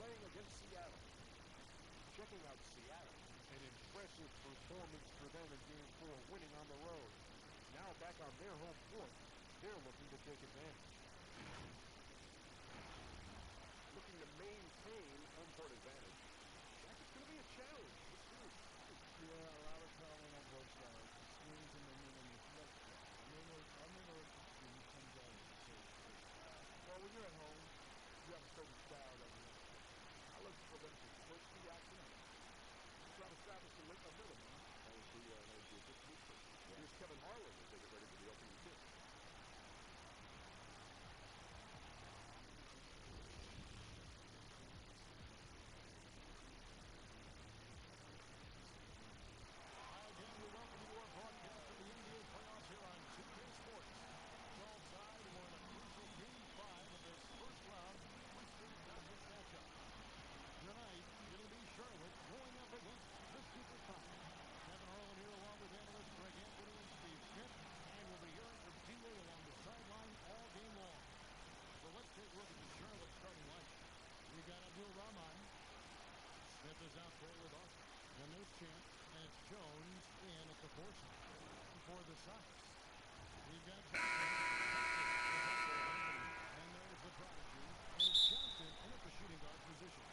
playing against Seattle. Checking out Seattle, an impressive performance for them in Game 4, winning on the road. Now back on their home court, they're looking to take advantage. Looking to maintain home court advantage. That's going to be a challenge. Yeah, a lot of talent on both sides. The screens and then the flip play. Uninterrupted screen comes out of the well, when you're at home, you have a certain style that you want to play. I look for them to push the action up. Try to establish a middle, man. That would be a good blueprint. Yeah. Here's Kevin Harlan as they get ready for the opening tip. Tonight, it'll be Charlotte going up against the Supersonics. Kevin Harlan here along with analysts Greg Anthony and Steve Smith. And we'll be hearing from T.A. along the sideline all game long. So let's take a look at the Charlotte starting lineup. We got Abdul Rahman. Smith is out there with Austin. Then there's Champ. And it's Jones in at the 4 spot for the Sonics. We've got and there's the prodigy. And it's Johnson in at the shooting guard position.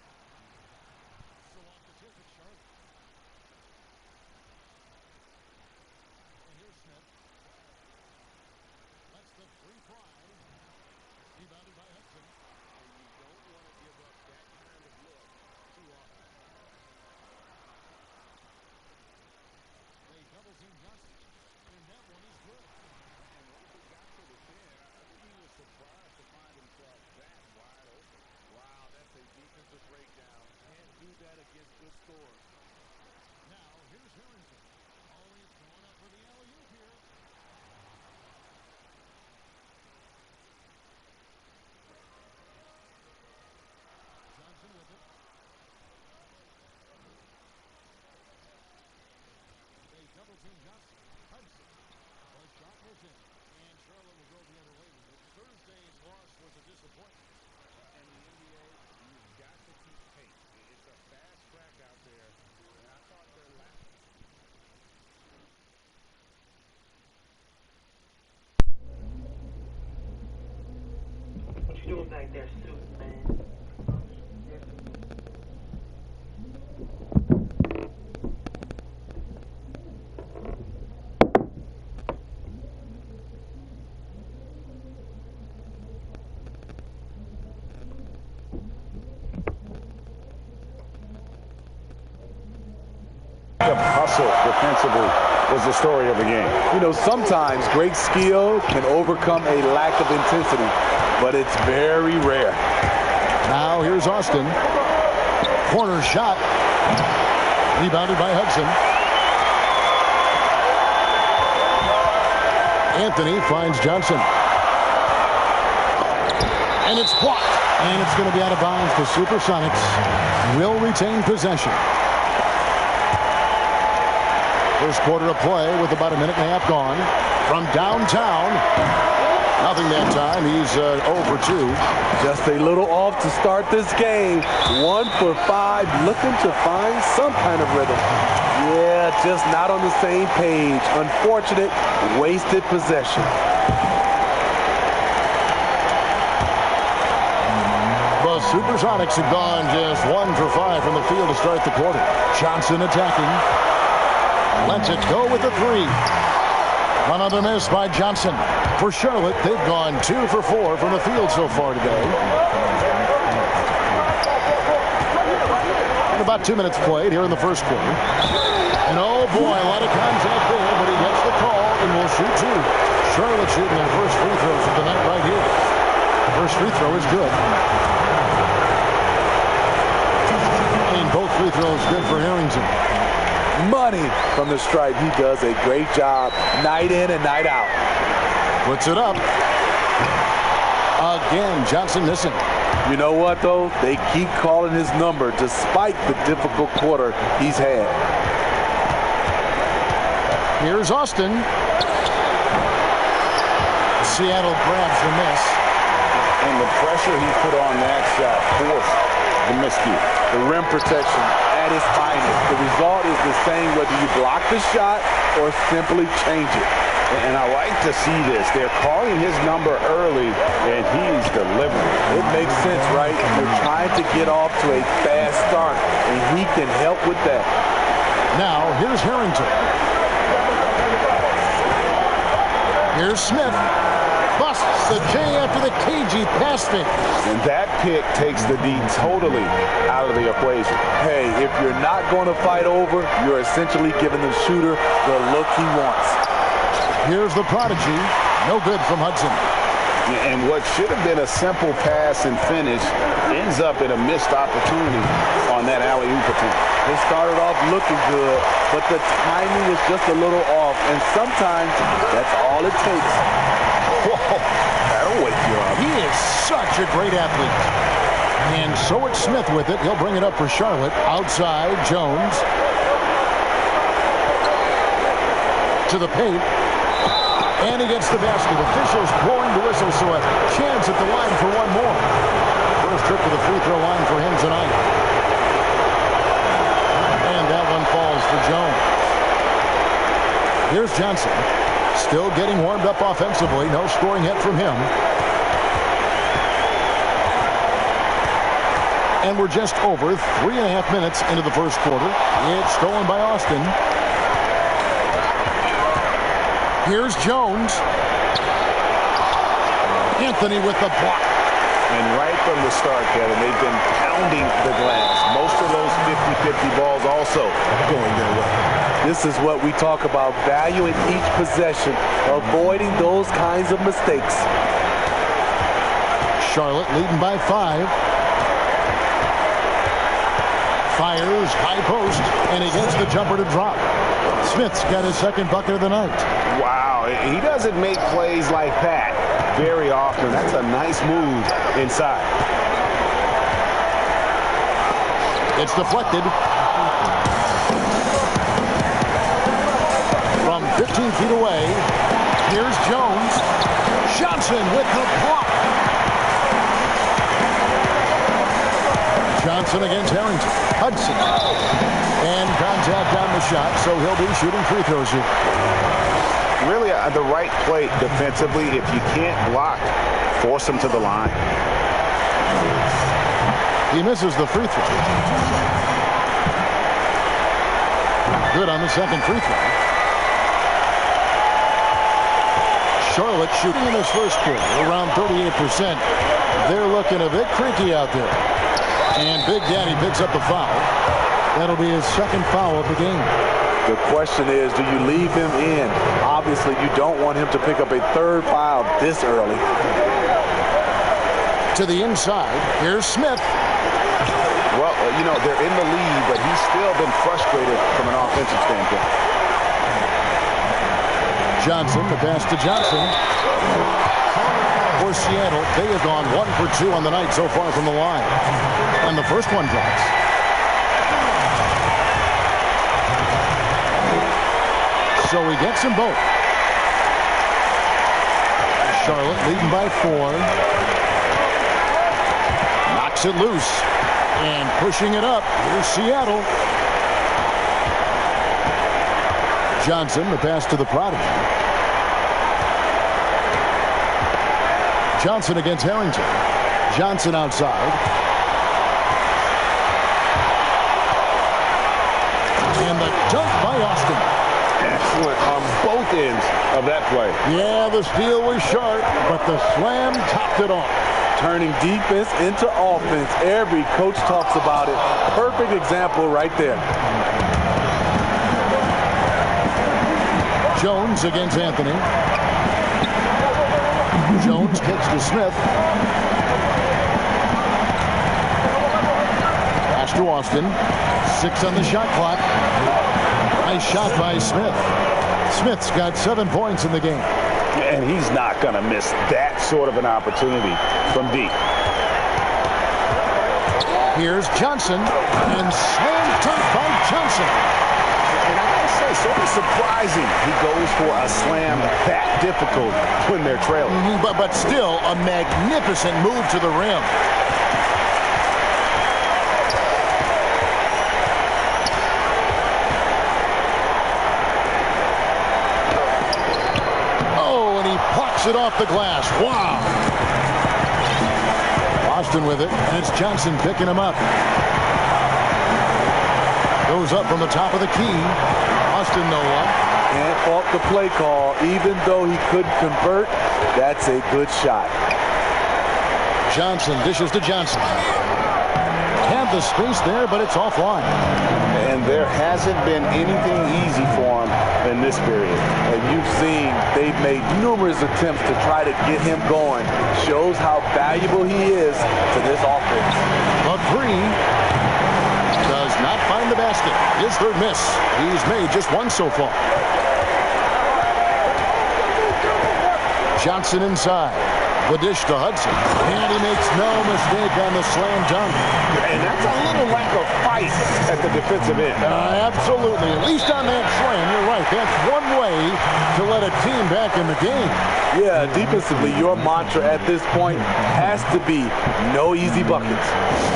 So off the tip, it's Charlotte. And here's Smith. That's the free fly. Rebounded by Hudson. And you don't want to give up that kind of look too often. They double team Johnson. And that one is good. And once he got to the 10, I think he was surprised to find himself that wide open. Wow, that's a defensive breakdown. Can't do that against good scores. Now, here's Harrington. Always going up for the alley-oop here. Johnson with it. They double team Johnson. Hudson. The shot was in. And Charlotte will go the other way with it. Thursday's loss was a disappointment. And the NBA, you've got to keep pace. It's a fast track out there. And I thought their last... What you doing back there, Stu, man? The hustle defensively was the story of the game. You know, sometimes great skill can overcome a lack of intensity, but it's very rare. Now here's Austin. Corner shot. Rebounded by Hudson. Anthony finds Johnson. And it's blocked. And it's going to be out of bounds. The Supersonics will retain possession. First quarter of play with about a minute and a half gone. From downtown. Nothing that time. He's 0 for 2. Just a little off to start this game. 1 for 5. Looking to find some kind of rhythm. Yeah, just not on the same page. Unfortunate, wasted possession. The Supersonics have gone just 1 for 5 from the field to start the quarter. Johnson attacking. Lets it go with the 3. Another miss by Johnson. For Charlotte, they've gone 2 for 4 from the field so far today. And about 2 minutes played here in the first quarter. And oh boy, a lot of contact there, but he gets the call and will shoot 2. Charlotte shooting their first free throws of the night right here. The first free throw is good. And both free throws good for Harrington. Money from the stripe. He does a great job night in and night out. Puts it up. Again, Johnson missing. You know what, though? They keep calling his number despite the difficult quarter he's had. Here's Austin. Seattle grabs the miss. And the pressure he put on that shot forced the miscue. The rim protection at its finest. The result is the same whether you block the shot or simply change it. And I like to see this. They're calling his number early, and he's delivering. It makes sense, right? You're trying to get off to a fast start, and he can help with that. Now, here's Harrington. Here's Smith. Busts the J after the cagey pass fake. And that pick takes the D totally out of the equation. Hey, if you're not going to fight over, you're essentially giving the shooter the look he wants. Here's the prodigy. No good from Hudson. And what should have been a simple pass and finish ends up in a missed opportunity on that alley-oop attempt. They started off looking good, but the timing was just a little off, and sometimes that's all it takes. Whoa, that'll wake you up. He is such a great athlete. And so it's Smith with it. He'll bring it up for Charlotte. Outside, Jones. To the paint. And he gets the basket. Officials blowing the whistle, so a chance at the line for one more. First trip to the free throw line for him tonight. And that one falls for Jones. Here's Johnson. Still getting warmed up offensively. No scoring hit from him. And we're just over 3.5 minutes into the first quarter. It's stolen by Austin. Here's Jones. Anthony with the block. And right from the start, Kevin, they've been pounding the glass. Most of those 50-50 balls also going their way. This is what we talk about, valuing each possession, avoiding those kinds of mistakes. Charlotte leading by 5. Fires, high post, and he gets the jumper to drop. Smith's got his second bucket of the night. Wow, he doesn't make plays like that very often. That's a nice move inside. It's deflected. From 15 feet away, here's Jones. Johnson with the block. Johnson against Harrington. Hudson. And contact on the shot, so he'll be shooting free throws here. Really the right play defensively. If you can't block, force him to the line. He misses the free throw. Good on the second free throw. Charlotte shooting in this first quarter around 38%. They're looking a bit cranky out there. And Big Daddy picks up the foul. That'll be his second foul of the game. The question is, do you leave him in? Obviously, you don't want him to pick up a third foul this early. To the inside, here's Smith. Well, you know, they're in the lead, but he's still been frustrated from an offensive standpoint. Johnson, the pass to Johnson. For Seattle, they have gone 1 for 2 on the night so far from the line. And the first one drops. So he gets them both. Charlotte leading by 4. Knocks it loose. And pushing it up. Here's Seattle. Johnson, the pass to the prodigy. Johnson against Harrington. Johnson outside. And the dunk by Austin. Excellent on both ends of that play. Yeah, the steal was sharp, but the slam topped it off. Turning defense into offense. Every coach talks about it. Perfect example right there. Jones against Anthony. Jones kicks to Smith. Pass to Austin. 6 on the shot clock. Nice shot by Smith. Smith's got 7 points in the game. And he's not going to miss that sort of an opportunity from deep. Here's Johnson. And slam dunk by Johnson. And I gotta say, sort of surprising he goes for a slam that difficult when they're trailing. But still a magnificent move to the rim. Knocks it off the glass. Wow. Austin with it, and it's Johnson picking him up. Goes up from the top of the key. Austin, no one. Can't fault the play call. Even though he couldn't convert, that's a good shot. Johnson dishes to Johnson. Had the space there, but it's offline. And there hasn't been anything easy for him in this period. And you've seen they've made numerous attempts to try to get him going. Shows how valuable he is to this offense. A three does not find the basket. His third miss. He's made just one so far. Johnson inside. The dish to Hudson. And he makes no mistake on the slam dunk. And that's a little lack of fight at the defensive end. Absolutely. At least on that slam, you're right. That's one way to let a team back in the game. Yeah, defensively, your mantra at this point has to be no easy buckets.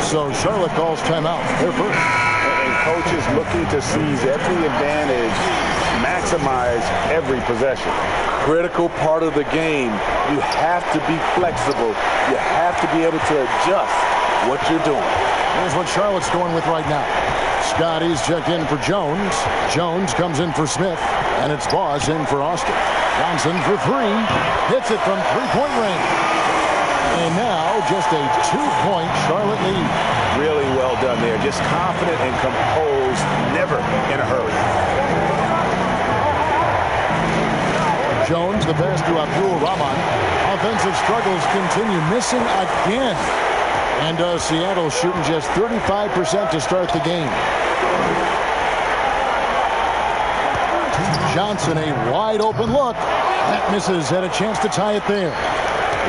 So Charlotte calls timeout. They're first. And coaches looking to seize every advantage, maximize every possession. Critical part of the game. You have to be flexible. You have to be able to adjust what you're doing. Here's what Charlotte's going with right now. Scotty's checked in for Jones. Jones comes in for Smith. And it's Boss in for Austin. Johnson for three. Hits it from three-point range. And now just a two-point Charlotte lead. Really well done there. Just confident and composed. Never in a hurry. Jones, the pass to Abdul-Rahman. Offensive struggles continue, missing again. And Seattle shooting just 35% to start the game. Johnson, a wide open look. That misses, had a chance to tie it there.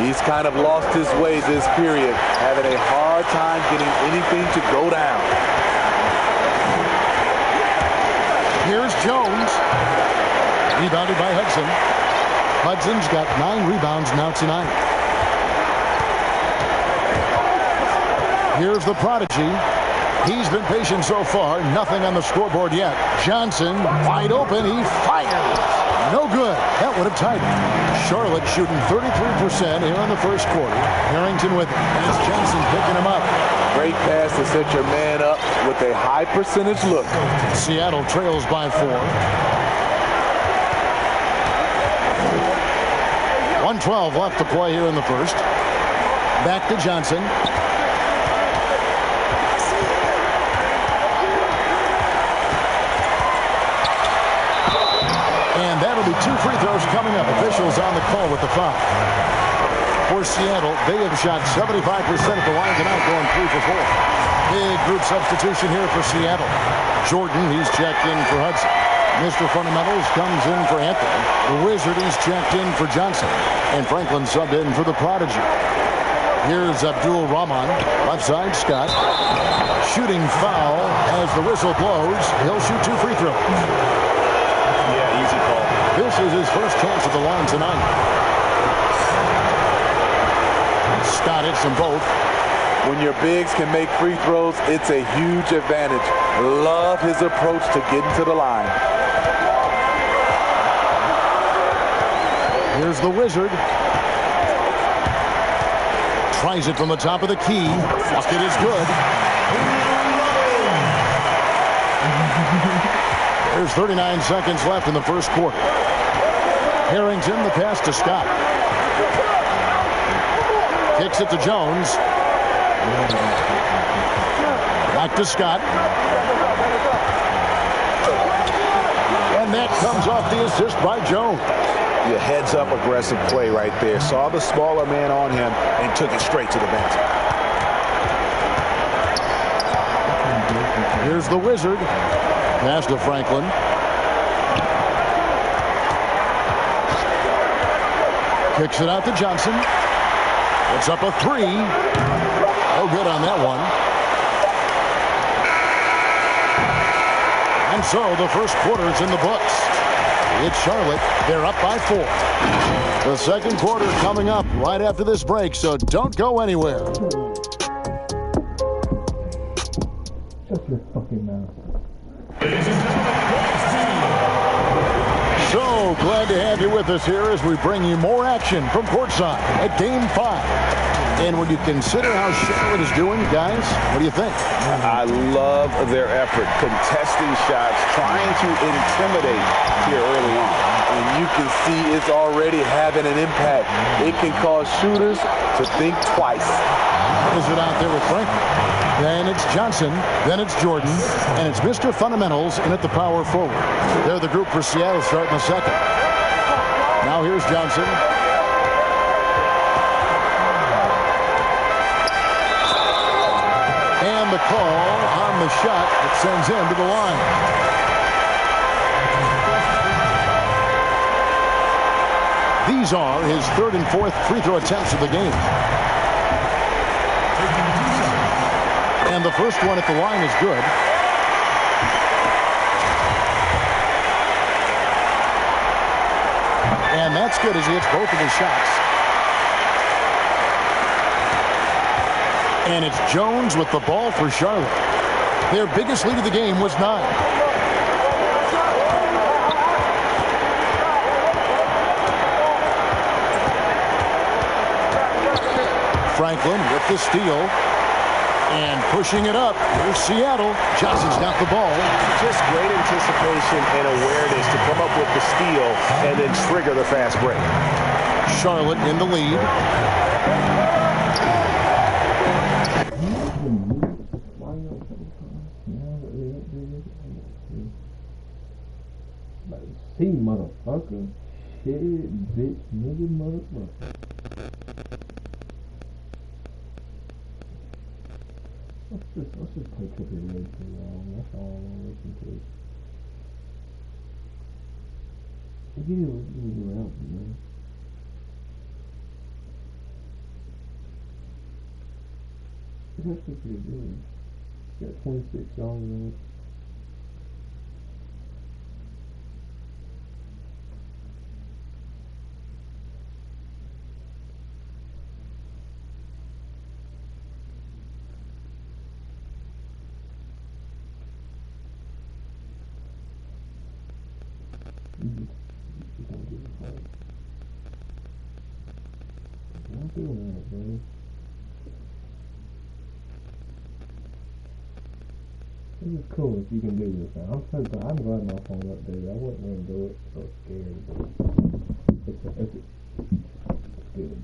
He's kind of lost his way this period, having a hard time getting anything to go down. Here's Jones. Rebounded by Hudson. Hudson's got 9 rebounds now tonight. Here's the prodigy. He's been patient so far. Nothing on the scoreboard yet. Johnson, wide open. He fires. No good. That would have tied it. Charlotte shooting 33% here in the first quarter. Harrington with it. And it's Johnson picking him up. Great pass to set your man up with a high percentage look. Seattle trails by 4. 1:12 left to play here in the first. Back to Johnson. And that'll be 2 free throws coming up. Officials on the call with the foul. For Seattle, they have shot 75% at the line tonight, going 3 for 4. Big group substitution here for Seattle. Jordan, he's checked in for Hudson. Mr. Fundamentals comes in for Anthony. The Wizard, he's checked in for Johnson. And Franklin subbed in for the Prodigy. Here's Abdul-Rahman. Left side, Scott. Shooting foul as the whistle blows. He'll shoot 2 free throws. Yeah, easy call. This is his first chance at the line tonight. Scott hits them both. When your bigs can make free throws, it's a huge advantage. Love his approach to getting to the line. Here's the Wizard. Tries it from the top of the key. Bucket is good. There's 39 seconds left in the first quarter. Harrington, the pass to Scott. Kicks it to Jones. Back to Scott. And that comes off the assist by Jones. Yeah, heads-up aggressive play right there. Saw the smaller man on him and took it straight to the basket. Here's the Wizard. Pass to Franklin. Kicks it out to Johnson. It's up a 3. No good on that one. And so the first quarter is in the books. It's Charlotte. They're up by 4. The second quarter coming up right after this break, so don't go anywhere. Shut your fucking mouth. So glad to have you with us here as we bring you more action from courtside at Game 5. And when you consider how Charlotte is doing, guys, what do you think? I love their effort, contesting shots, trying to intimidate here early on. And you can see it's already having an impact. It can cause shooters to think twice. Is it out there with Franklin? Then it's Johnson, then it's Jordan, and it's Mr. Fundamentals in at the power forward. They're the group for Seattle starting the second. Now here's Johnson. And the call on the shot that sends him to the line. These are his third and fourth free throw attempts of the game. And the first one at the line is good. And that's good as he hits both of his shots. And it's Jones with the ball for Charlotte. Their biggest lead of the game was 9. Franklin with the steal and pushing it up. Here's Seattle. Johnson's got the ball. Just great anticipation and awareness to come up with the steal and then trigger the fast break. Charlotte in the lead. See, motherfucker. Shit, bitch, nigga, motherfucker. Let's just play Trippy Red for long. That's all I want to listen to. Give me your album, man. It's actually pretty good. It's got 26 songs in it. I'm doing that, man. This is cool if you can do this now. I'm glad my phone updated. I wasn't going to do it, so scared, but it's good.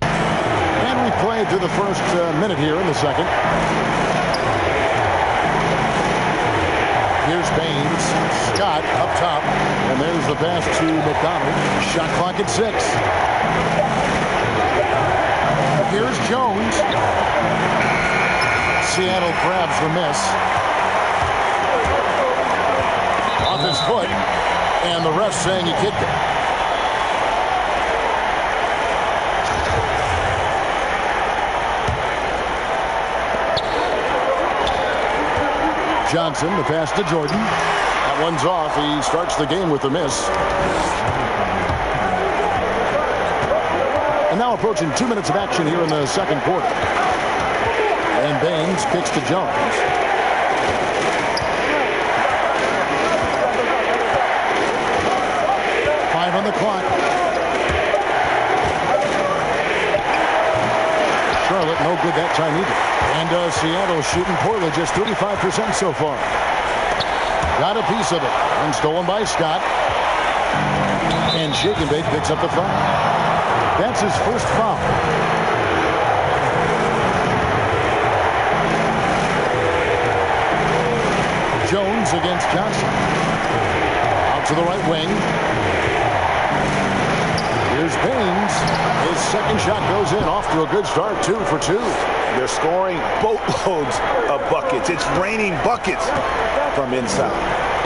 And we played through the first minute here in the second. Here's Baines. Scott up top. And there's the pass to McDonald. Shot clock at 6. Here's Jones. Seattle grabs the miss. Off his foot. And the ref saying he kicked it. Johnson, the pass to Jordan. That one's off. He starts the game with a miss. And now approaching 2 minutes of action here in the second quarter. And Baines kicks to Jones. Five on the clock. Charlotte no good that time either. And Seattle shooting poorly, just 35% so far. Got a piece of it. And stolen by Scott. And Shake and Bake picks up the foul. That's his first foul. Jones against Johnson. Out to the right wing. Here's Baines. His second shot goes in. Off to a good start. 2 for 2. They're scoring boatloads of buckets. It's raining buckets from inside.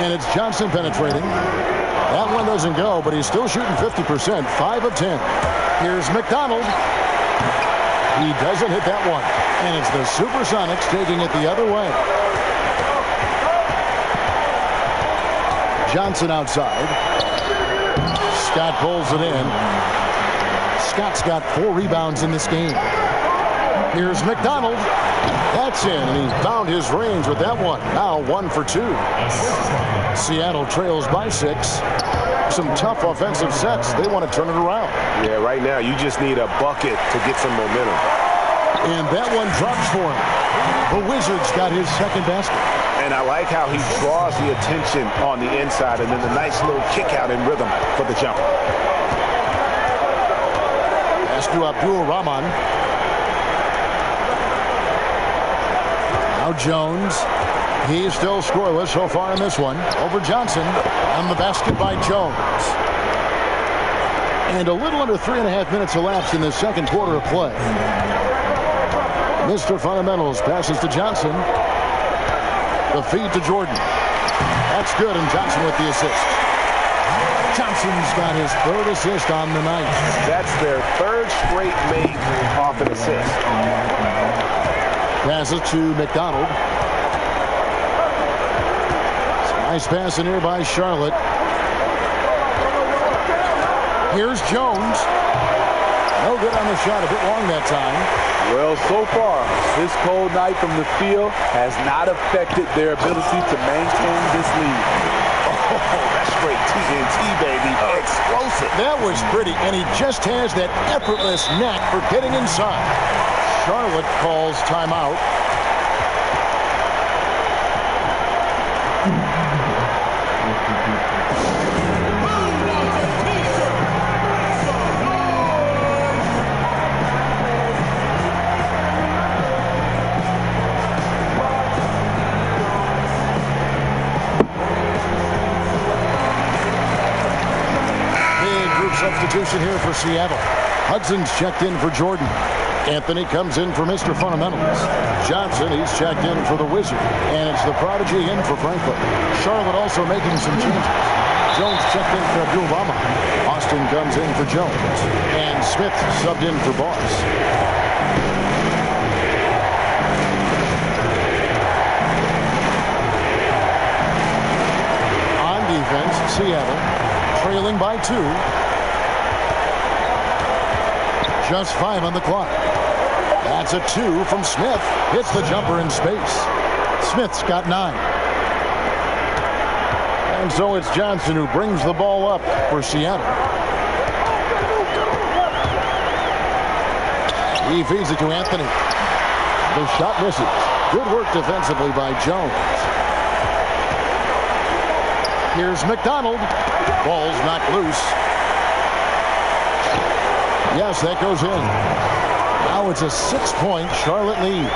And it's Johnson penetrating. That one doesn't go, but he's still shooting 50%. 5 of 10. Here's McDonald. He doesn't hit that one. And it's the Supersonics taking it the other way. Johnson outside. Scott pulls it in. Scott's got 4 rebounds in this game. Here's McDonald. That's in, and he found his range with that one. Now 1 for 2. Seattle trails by 6. Some tough offensive sets. They want to turn it around. Yeah, right now you just need a bucket to get some momentum. And that one drops for him. The Wizards got his second basket. And I like how he draws the attention on the inside, and then the nice little kick out in rhythm for the jumper. Pass to Abdul Rahman. Now Jones. He's still scoreless so far in this one. Over Johnson. On the basket by Jones. And a little under 3.5 minutes elapsed in the second quarter of play. Mr. Fundamentals passes to Johnson. The feed to Jordan. That's good, and Johnson with the assist. Johnson's got his third assist on the night. That's their third straight made off an assist. Passes to McDonald. Nice pass in here by Charlotte. Here's Jones. No good on the shot. A bit long that time. Well, so far, this cold night from the field has not affected their ability to maintain this lead. Oh, that's straight TNT, baby. Explosive. That was pretty, and he just has that effortless knack for getting inside. Charlotte calls timeout. Substitution here for Seattle. Hudson's checked in for Jordan. Anthony comes in for Mr. Fundamentals. Johnson, he's checked in for the Wizard. And it's the Prodigy in for Franklin. Charlotte also making some changes. Jones checked in for Abdul Rahman. Austin comes in for Jones. And Smith subbed in for Boss. On defense, Seattle trailing by 2. Just 5 on the clock. That's a 2 from Smith. Hits the jumper in space. Smith's got 9. And so it's Johnson who brings the ball up for Seattle. He feeds it to Anthony. The shot misses. Good work defensively by Jones. Here's McDonald. Ball's knocked loose. Yes, that goes in. Now it's a 6-point Charlotte lead.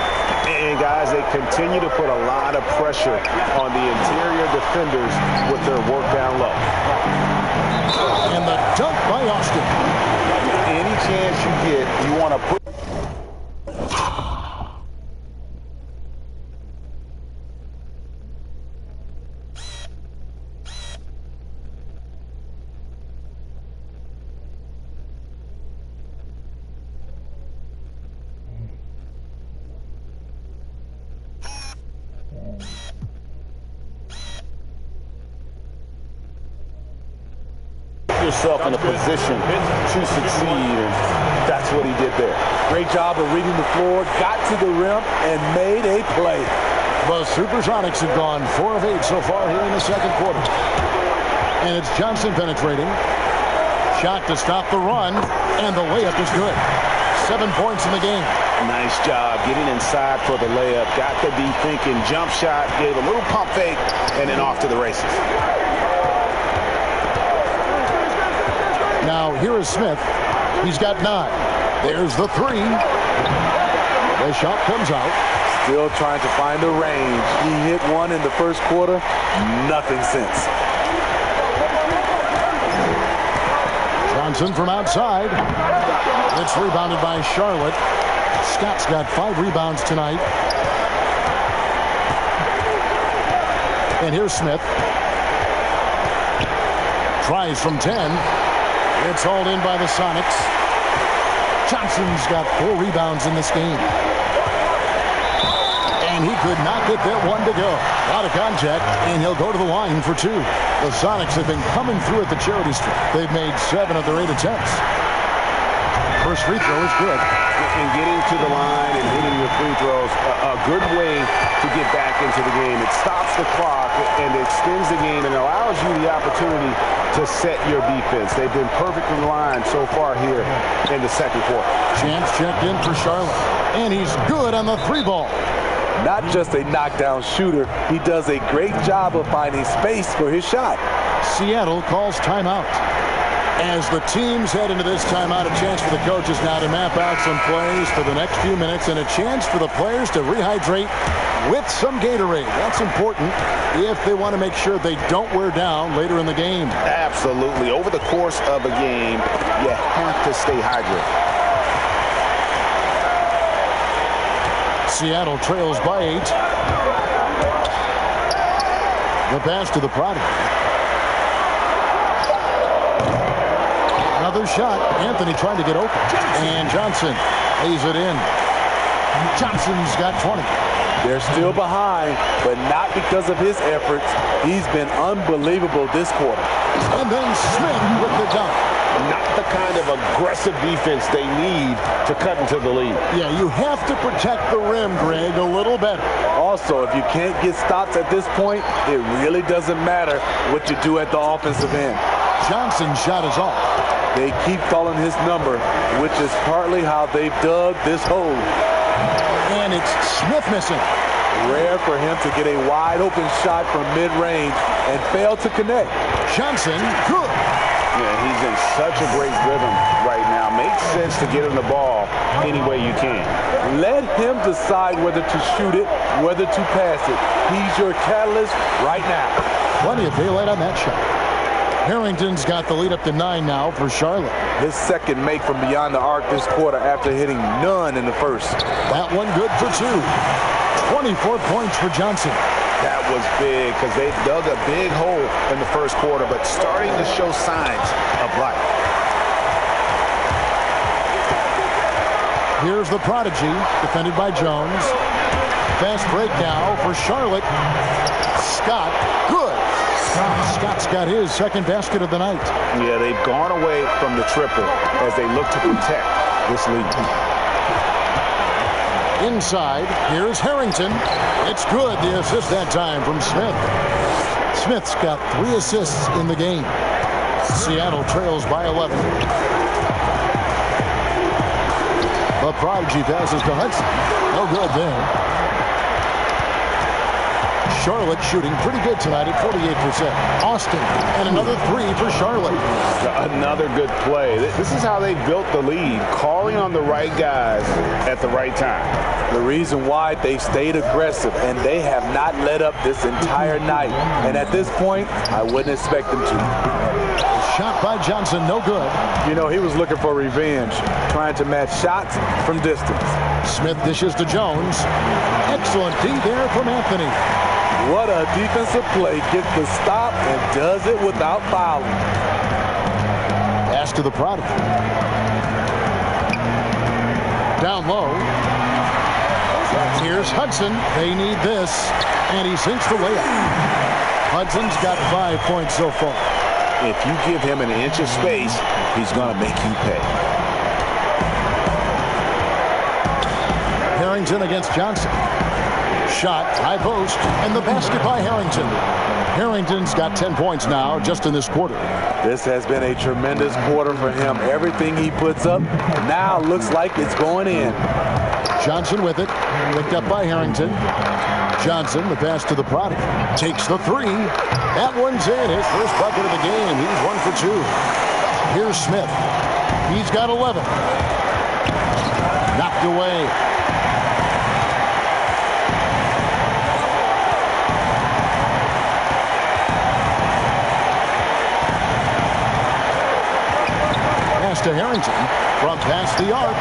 And guys, they continue to put a lot of pressure on the interior defenders with their work down low. And the dunk by Austin. Any chance you get, you want to put... yourself in a position to succeed, and that's what he did there. Great job of reading the floor, got to the rim, and made a play. The Supersonics have gone 4 of 8 so far here in the second quarter. And it's Johnson penetrating. Shot to stop the run, and the layup is good. 7 points in the game. Nice job getting inside for the layup. Got to be thinking jump shot, gave a little pump fake, and then off to the races. Now, here is Smith. He's got 9. There's the 3. The shot comes out. Still trying to find the range. He hit one in the first quarter. Nothing since. Johnson from outside. It's rebounded by Charlotte. Scott's got 5 rebounds tonight. And here's Smith. Tries from 10. It's hauled in by the Sonics. Johnson's got 4 rebounds in this game. And he could not get that one to go. A lot of contact, and he'll go to the line for 2. The Sonics have been coming through at the charity strip. They've made 7 of their 8 attempts. first free throw is good. And getting to the line and hitting your free throws, a good way to get back into the game. It stops the clock and extends the game and allows you the opportunity to set your defense. They've been perfect in line so far here in the second quarter. Chance checked in for Charlotte, and he's good on the three ball. Not just a knockdown shooter, he does a great job of finding space for his shot. Seattle calls timeout. As the teams head into this timeout, a chance for the coaches now to map out some plays for the next few minutes and a chance for the players to rehydrate with some Gatorade. That's important if they want to make sure they don't wear down later in the game. Absolutely. Over the course of a game, you have to stay hydrated. Seattle trails by 8. The pass to the Prodigy. Another shot. Anthony trying to get open. And Johnson lays it in. Johnson's got 20. They're still behind, but not because of his efforts. He's been unbelievable this quarter. And then Smith with the dunk. Not the kind of aggressive defense they need to cut into the lead. Yeah, you have to protect the rim, Greg, a little better. Also, if you can't get stops at this point, it really doesn't matter what you do at the offensive end. Johnson's shot is off. They keep calling his number, which is partly how they've dug this hole. And it's Smith missing. Rare for him to get a wide-open shot from mid-range and fail to connect. Johnson, good. Yeah, he's in such a great rhythm right now. Makes sense to get him the ball any way you can. Let him decide whether to shoot it, whether to pass it. He's your catalyst right now. Plenty of daylight on that shot. Harrington's got the lead up to 9 now for Charlotte. His second make from beyond the arc this quarter after hitting none in the first. That one good for 2. 24 points for Johnson. That was big because they dug a big hole in the first quarter, but starting to show signs of life. Here's the Prodigy, defended by Jones. Fast break now for Charlotte. Scott, good. Scott's got his second basket of the night. Yeah, they've gone away from the triple as they look to protect this lead. Inside, here's Harrington. It's good, the assist that time from Smith. Smith's got 3 assists in the game. Seattle trails by 11. The Prodigy passes to Hudson. No good there. Charlotte shooting pretty good tonight at 48%. Austin, and another 3 for Charlotte. Another good play. This is how they built the lead, calling on the right guys at the right time. The reason why they stayed aggressive, and they have not let up this entire night. And at this point, I wouldn't expect them to. Shot by Johnson, no good. You know, he was looking for revenge, trying to match shots from distance. Smith dishes to Jones. Excellent D there from Anthony. What a defensive play. Gets the stop and does it without fouling. Pass to the Prodigy. Down low. Here's Hudson. They need this. And he sinks the layup. Hudson's got 5 points so far. If you give him an inch of space, he's going to make you pay. Harrington against Johnson. Shot, high post, and the basket by Harrington. Harrington's got 10 points now just in this quarter. This has been a tremendous quarter for him. Everything he puts up now looks like it's going in. Johnson with it, picked up by Harrington. Johnson, the pass to the Prodigy. Takes the 3. That one's in. His first bucket of the game. He's 1 for 2. Here's Smith. He's got 11. Knocked away. To Harrington from past the arc.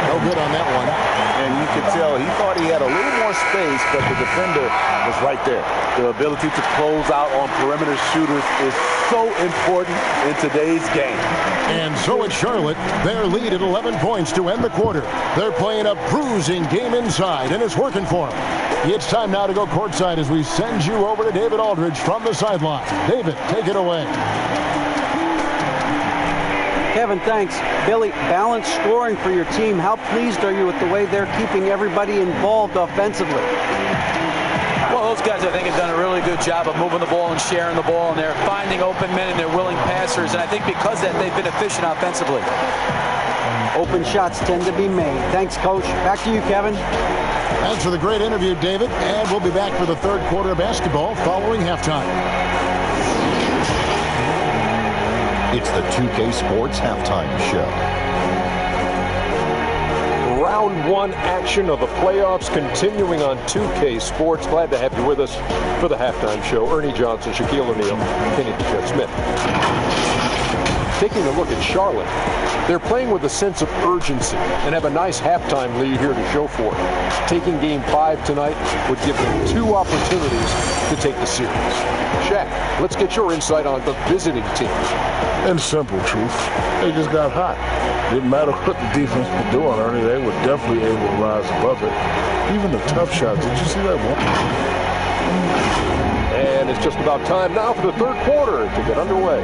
No good on that one. And you could tell he thought he had a little more space, but the defender was right there. The ability to close out on perimeter shooters is so important in today's game. And so it's Charlotte. Their lead at 11 points to end the quarter. They're playing a bruising game inside, and it's working for them. It's time now to go courtside as we send you over to David Aldridge from the sideline. David, take it away. Kevin, thanks. Billy, balanced scoring for your team. How pleased are you with the way they're keeping everybody involved offensively? Well, those guys, I think, have done a really good job of moving the ball and sharing the ball, and they're finding open men and they're willing passers, and I think because of that, they've been efficient offensively. Open shots tend to be made. Thanks, Coach. Back to you, Kevin. Thanks for the great interview, David, and we'll be back for the third quarter of basketball following halftime. It's the 2K Sports Halftime Show. Round one action of the playoffs continuing on 2K Sports. Glad to have you with us for the halftime show. Ernie Johnson, Shaquille O'Neal, Kenny Smith. Taking a look at Charlotte, they're playing with a sense of urgency and have a nice halftime lead here to show for it. Taking game 5 tonight would give them 2 opportunities to take the series. Shaq, let's get your insight on the visiting team. In simple truth, they just got hot. Didn't matter what the defense was doing, Ernie, they were definitely able to rise above it. Even the tough shots, did you see that one? And it's just about time now for the third quarter to get underway.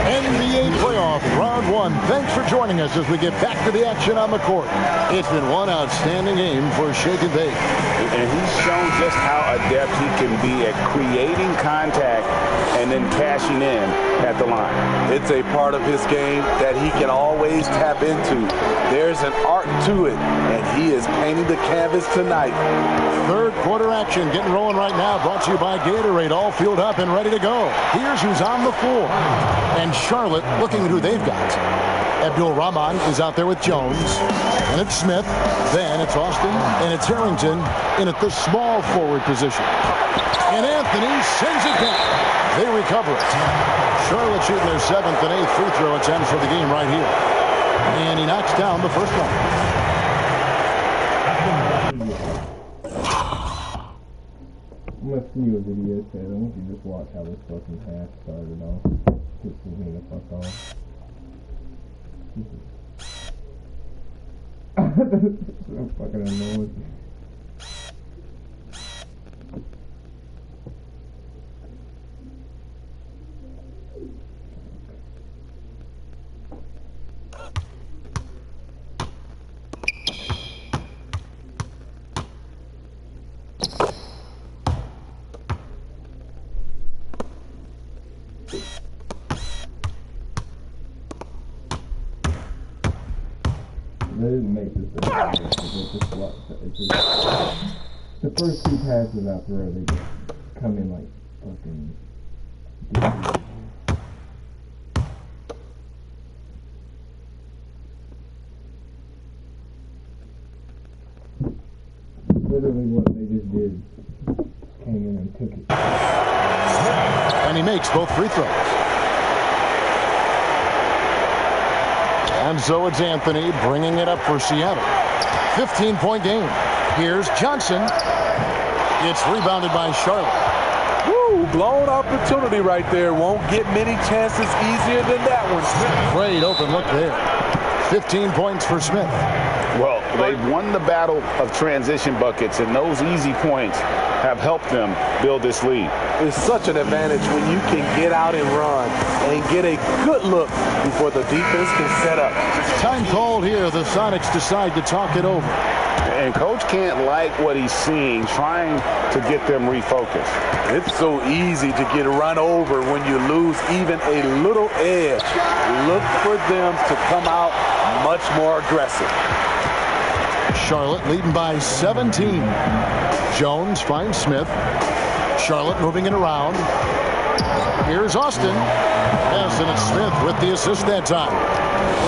NBA playoff round one. Thanks for joining us as we get back to the action on the court. It's been one outstanding game for Shake and Bake. And he's shown just how adept he can be at creating contact and then cashing in at the line. It's a part of his game that he can always tap into. There's an art to it, and he is painting the canvas tonight. Third quarter action getting rolling right now. Brought to you by Gatorade. All fueled up and ready to go. Here's who's on the floor. And Charlotte looking at who they've got. Abdul-Rahman is out there with Jones. And it's Smith. Then it's Austin. And it's Harrington in at the small forward position. And Anthony sends it back. They recover it. Charlotte shooting their 7th and 8th free throw attempts for the game right here. And he knocks down the first one. I'm gonna see you a video, Ted. I want you to just watch how this fucking half started off. Pisses me the fuck off. So fucking annoying. They didn't make this the first 2 passes out the road, they just come in like fucking literally what they just did. Came in and took it. And he makes both free throws. And so it's Anthony bringing it up for Seattle. 15-point game. Here's Johnson. It's rebounded by Charlotte. Woo, blown opportunity right there. Won't get many chances easier than that one. Great open look there. 15 points for Smith. Well, they've won the battle of transition buckets, and those easy points have helped them build this lead. It's such an advantage when you can get out and run and get a good look before the defense can set up. Time called here. The Sonics decide to talk it over. And Coach can't like what he's seeing, trying to get them refocused. It's so easy to get run over when you lose even a little edge. Look for them to come out much more aggressive. Charlotte leading by 17. Jones finds Smith. Charlotte moving it around. Here's Austin. Yes, and it's Smith with the assist that time.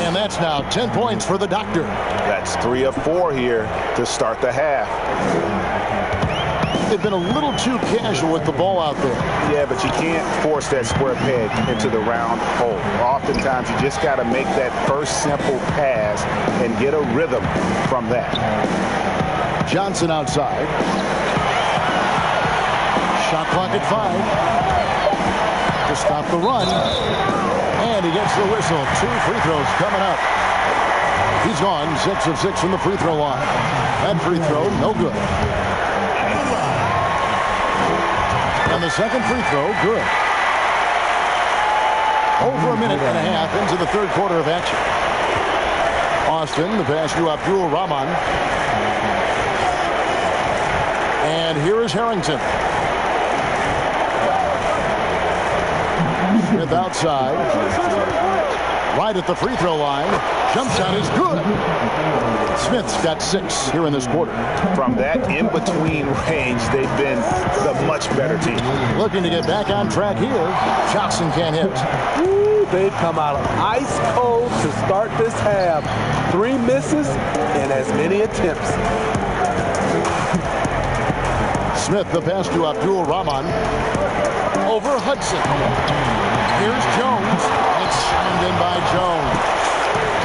And that's now 10 points for the Doctor. That's 3 of 4 here to start the half. They've been a little too casual with the ball out there. Yeah, but you can't force that square peg into the round hole. Oftentimes, you just got to make that first simple pass and get a rhythm from that. Johnson outside. Shot clock at 5. To stop the run. And he gets the whistle. 2 free throws coming up. He's gone 6 of 6 from the free throw line. That free throw, no good. And the second free throw, good. Over a minute and a half into the third quarter of action. Austin, the pass to Abdul Rahman. And here is Harrington. Smith outside. Right at the free throw line. Jump shot is good. Smith's got 6 here in this quarter. From that in-between range, they've been the much better team. Looking to get back on track here. Johnson can't hit. Ooh, they've come out ice cold to start this half. 3 misses and as many attempts. Smith, the pass to Abdul Rahman. Over Hudson. Here's Jones. It's slammed in by Jones.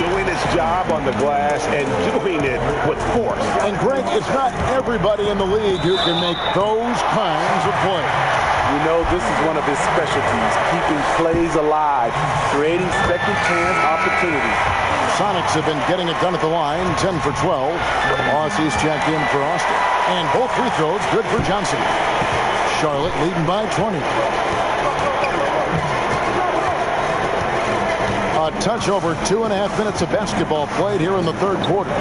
Doing his job on the glass and doing it with force. And Greg, it's not everybody in the league who can make those kinds of plays. You know, this is one of his specialties, keeping plays alive, creating second chance opportunities. Sonics have been getting it done at the line, 10 for 12. Aussies checked in for Austin. And both free throws good for Johnson. Charlotte leading by 20. A touch over 2.5 minutes of basketball played here in the third quarter.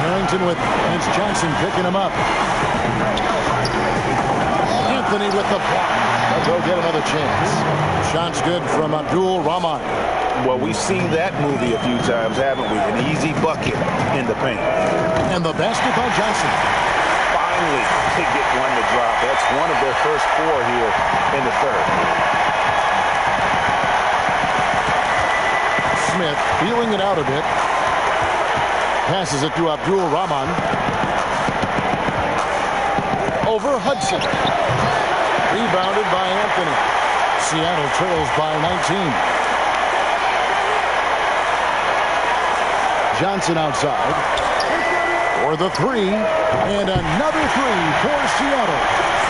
Harrington with Vince Johnson picking him up. Anthony with the block. They'll go get another chance. Shot's good from Abdul Rahman. Well, we've seen that movie a few times, haven't we? An easy bucket in the paint. And the basket by Johnson. Finally to get one to drop. That's one of their first 4 here in the third. Smith feeling it out a bit. Passes it to Abdul Rahman. Over Hudson. Rebounded by Anthony. Seattle trails by 19. Johnson outside. For the 3. And another 3 for Seattle.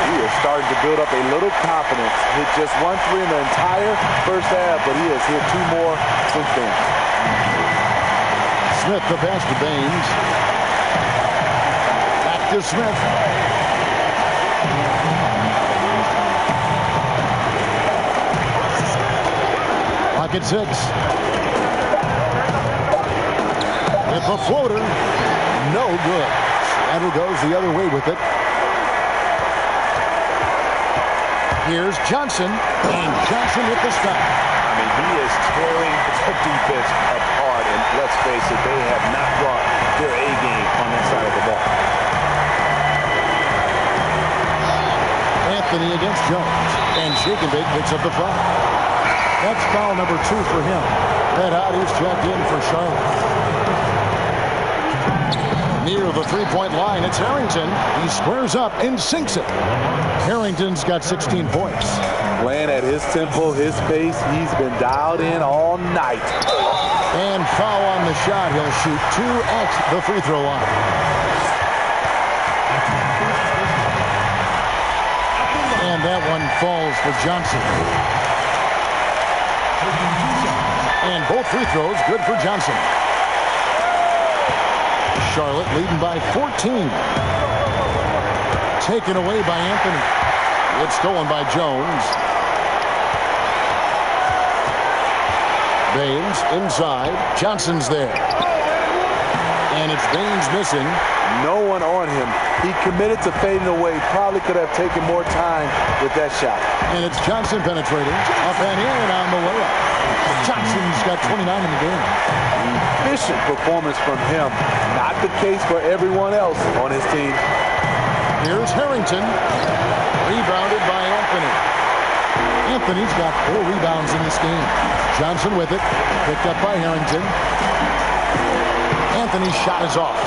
He is starting to build up a little confidence. Hit just 1 3 in the entire first half, but he has hit 2 more since then. Smith, the pass to Baines. Back to Smith. Clock at 6. With the floater, no good. Seattle goes the other way with it. Here's Johnson, and Johnson with the stop. I mean, he is tearing the defense apart, and let's face it, they have not brought their A game on that side of the ball. Anthony against Jones, and Shakenbake picks up the foul. That's foul number 2 for him. Red Hot is checked in for Charlotte. Near the three-point line, it's Harrington. He squares up and sinks it. Harrington's got 16 points. Playing at his tempo, his pace. He's been dialed in all night. And foul on the shot. He'll shoot 2 at the free throw line. And that one falls for Johnson. And both free throws good for Johnson. Charlotte leading by 14. Taken away by Anthony. It's stolen by Jones. Baines inside. Johnson's there. And it's Baines missing. No one on him. He committed to fading away. Probably could have taken more time with that shot. And it's Johnson penetrating. Up and in on the way up. Johnson's got 29 in the game. Efficient performance from him. Not the case for everyone else on his team. Here's Harrington. Rebounded by Anthony. Anthony's got 4 rebounds in this game. Johnson with it. Picked up by Harrington. Anthony's shot is off.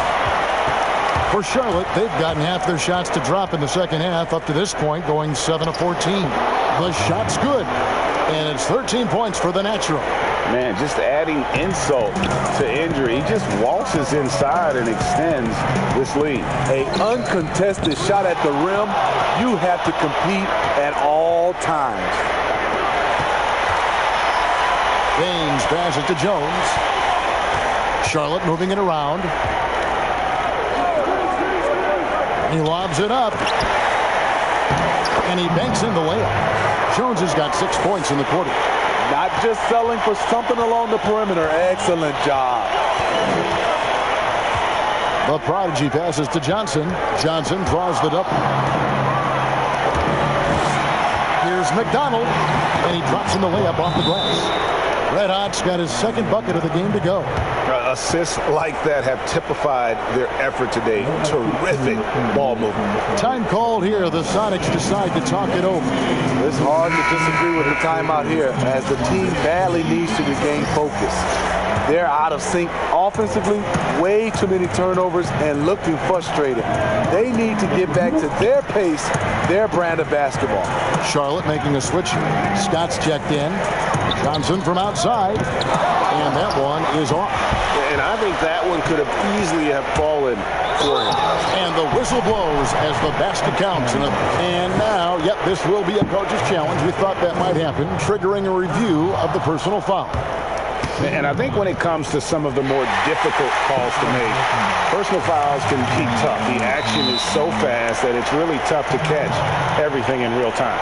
For Charlotte, they've gotten half their shots to drop in the second half up to this point, going 7 of 14. The shot's good. And it's 13 points for the natural. Man, just adding insult to injury. He just waltzes inside and extends this lead. An uncontested shot at the rim. You have to compete at all times. Baines passes to Jones. Charlotte moving it around. He lobs it up. And he banks in the layup. Jones has got 6 points in the quarter. Not just selling for something along the perimeter. Excellent job. The prodigy passes to Johnson. Johnson draws the double. Here's McDonald. And he drops in the layup off the glass. Red Hot's got his second bucket of the game to go. Assists like that have typified their effort today. Terrific ball movement. Time called here. The Sonics decide to talk it over. It's hard to disagree with the timeout here as the team badly needs to regain focus. They're out of sync offensively, way too many turnovers, and looking frustrated. They need to get back to their pace, their brand of basketball. Charlotte making a switch. Scott's checked in. Johnson from outside, and that one is off. And I think that one could have easily have fallen for him. And the whistle blows as the basket counts. And now, yep, this will be a coach's challenge. We thought that might happen, triggering a review of the personal foul. And I think when it comes to some of the more difficult calls to make, personal fouls can be tough. The action is so fast that it's really tough to catch everything in real time.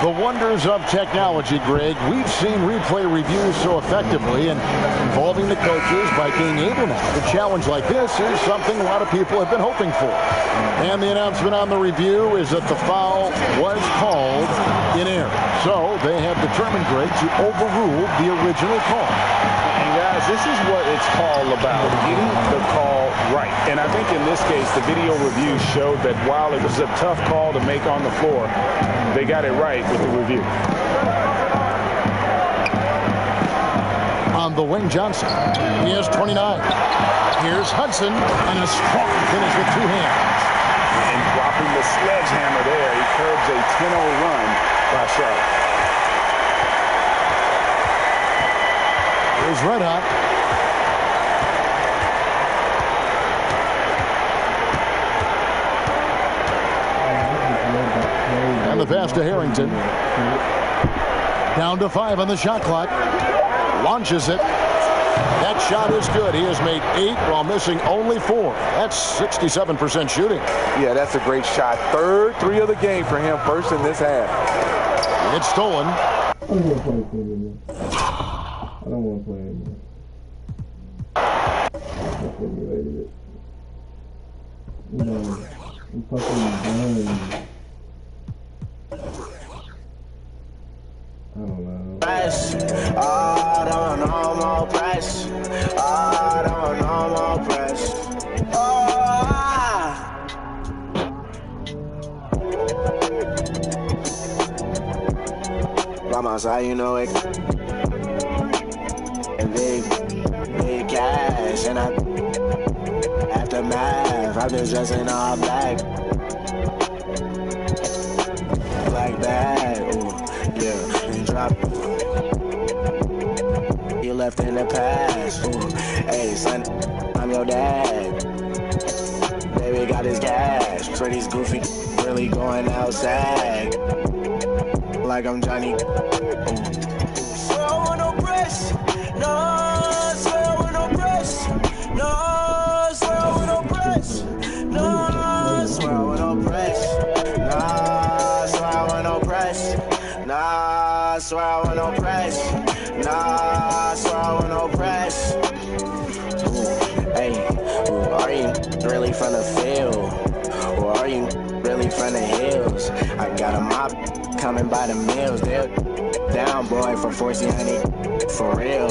The wonders of technology, Greg. We've seen replay reviews so effectively, and involving the coaches by being able now to challenge like this is something a lot of people have been hoping for. And the announcement on the review is that the foul was called in error. So they have determined, Greg, to overrule the original call. And guys, this is what it's all about, getting the call right. And I think in this case, the video review showed that while it was a tough call to make on the floor, they got it right with the review. On the wing, Johnson. He has 29. Here's Hudson, and a strong finish with 2 hands. And dropping the sledgehammer there, he curbs a 10-0 run by Charlotte. Here's Red Hot. And the pass to Harrington. Down to 5 on the shot clock. Launches it. That shot is good. He has made 8 while missing only 4. That's 67% shooting. Yeah, that's a great shot. Third 3 of the game for him, first in this half. It's stolen. I don't want to play anymore. I don't want to play anymore. I simulated it. You know, I'm fucking done. I don't know. Press. Oh, I don't want no more press. Oh, I don't want no more press. I'm outside, you know it. And big cash, and aftermath, I've been dressing all black. Black bag, ooh, yeah, and drop. You left in the past, ooh, hey son, I'm your dad. Baby got his cash, pretty's goofy, really going outside. Like I'm Johnny. Swear I want no press. No, swear I want no press. No, swear I want no press. No, swear I want no press. Nah, swear I want no press. Nah, swear I want no press. Nah, swear I want no press. Ooh, hey, ooh, are you really from the field? Or are you really from the hills? I got a mop coming by the mills. They're down, boy, for 1400. For real,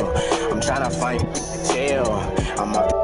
I'm trying to fight chill. I'm up.